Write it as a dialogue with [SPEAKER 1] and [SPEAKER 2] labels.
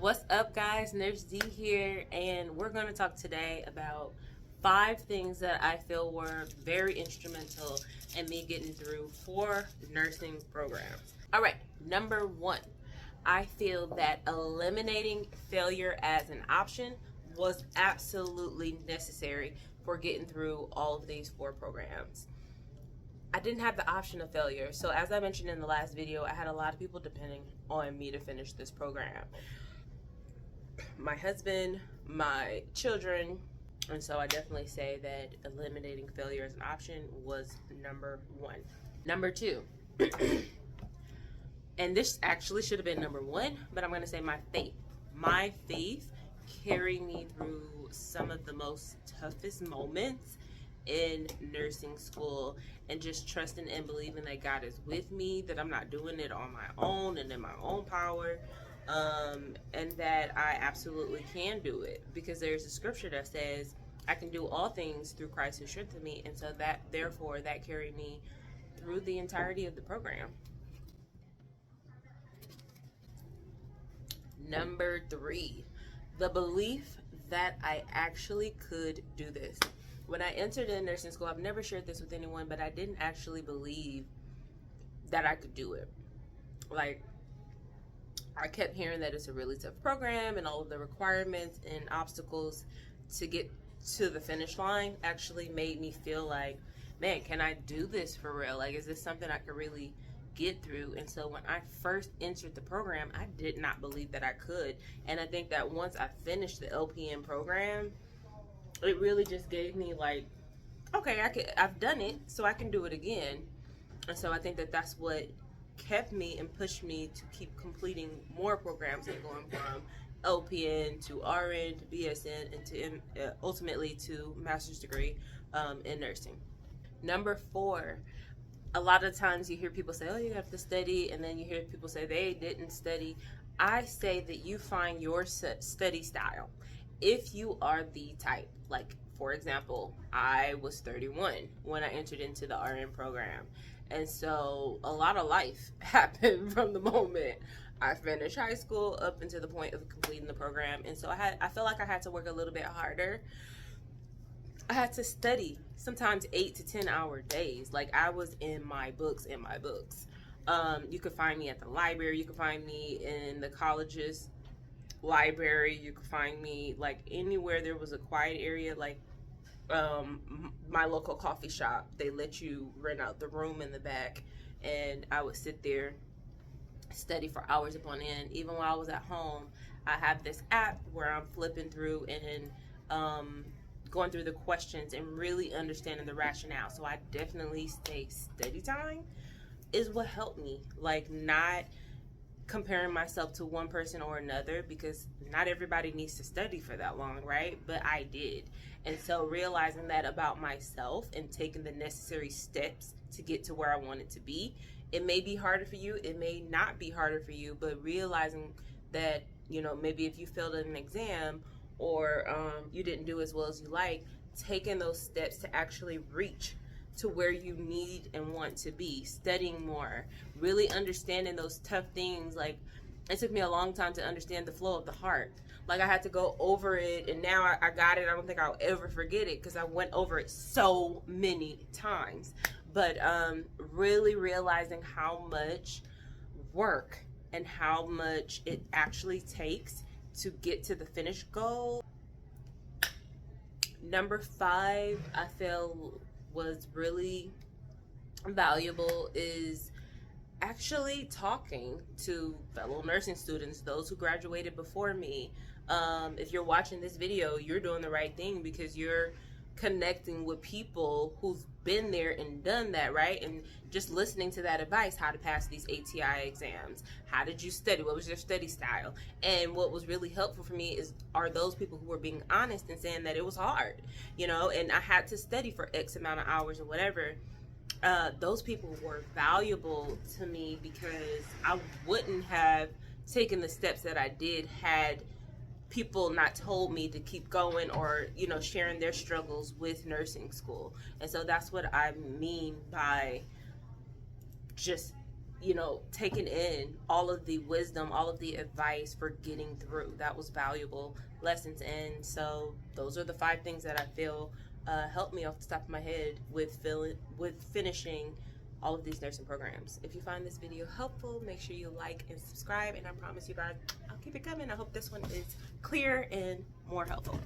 [SPEAKER 1] What's up, guys? Nurse D here, and we're going to talk today about 5 things that I feel were very instrumental in me getting through 4 nursing programs. All right, number 1, I feel that eliminating failure as an option was absolutely necessary for getting through all of these 4 programs. I didn't have the option of failure. So as I mentioned in the last video, I had a lot of people depending on me to finish this program. My husband, my children, and so I definitely say that eliminating failure as an option was number 1. Number 2, and this actually should have been number 1, but I'm going to say my faith. My faith carried me through some of the most toughest moments in nursing school, and just trusting and believing that God is with me, that I'm not doing it on my own and in my own power, and that I absolutely can do it, because there's a scripture that says I can do all things through Christ who strengthens me, and so that therefore that carried me through the entirety of the program. Number 3, the belief that I actually could do this. When I entered in nursing school, I've never shared this with anyone, but I didn't actually believe that I could do it. Like, I kept hearing that it's a really tough program, and all of the requirements and obstacles to get to the finish line actually made me feel like, man, can I do this for real? Like, is this something I could really get through? And so when I first entered the program, I did not believe that I could. And I think that once I finished the LPN program, it really just gave me like, okay, I've done it, so I can do it again. And so I think that that's what kept me and pushed me to keep completing more programs and going from LPN to RN to BSN and to ultimately to master's degree in nursing. Number 4, a lot of times you hear people say, oh, you have to study, and then you hear people say they didn't study. I say that you find your study style. If you are the type, like, for example, I was 31 when I entered into the RN program. And so a lot of life happened from the moment I finished high school up until the point of completing the program. And so I felt like I had to work a little bit harder. I had to study sometimes 8 to 10 hour days. Like, I was in my books. You could find me at the library. You could find me in the college's library. You could find me like anywhere there was a quiet area, like my local coffee shop. They let you rent out the room in the back, and I would sit there, study for hours upon end. Even while I was at home, I have this app where I'm flipping through and going through the questions and really understanding the rationale. So I definitely say study time is what helped me, like, not comparing myself to one person or another, because not everybody needs to study for that long, right? But I did. And so realizing that about myself and taking the necessary steps to get to where I wanted to be. It may be harder for you, it may not be harder for you, but realizing that, you know, maybe if you failed an exam or you didn't do as well as you like, taking those steps to actually reach to where you need and want to be, studying more, really understanding those tough things. Like, it took me a long time to understand the flow of the heart. Like, I had to go over it, and now I got it. I don't think I'll ever forget it because I went over it so many times. But really realizing how much work and how much it actually takes to get to the finish goal. Number 5, I feel was really valuable is actually talking to fellow nursing students, those who graduated before me. If you're watching this video, you're doing the right thing because you're connecting with people who've been there and done that, right? And just listening to that advice, how to pass these ATI exams, how did you study, what was your study style? And what was really helpful for me are those people who were being honest and saying that it was hard, you know, and I had to study for X amount of hours or whatever. Those people were valuable to me because I wouldn't have taken the steps that I did had people not told me to keep going, or, you know, sharing their struggles with nursing school. And so that's what I mean by just you know, taken in all of the wisdom, all of the advice for getting through. That was valuable lessons. And so those are the 5 things that I feel helped me off the top of my head with finishing all of these nursing programs. If you find this video helpful, make sure you like and subscribe, and I promise you guys I'll keep it coming. I hope this one is clear and more helpful.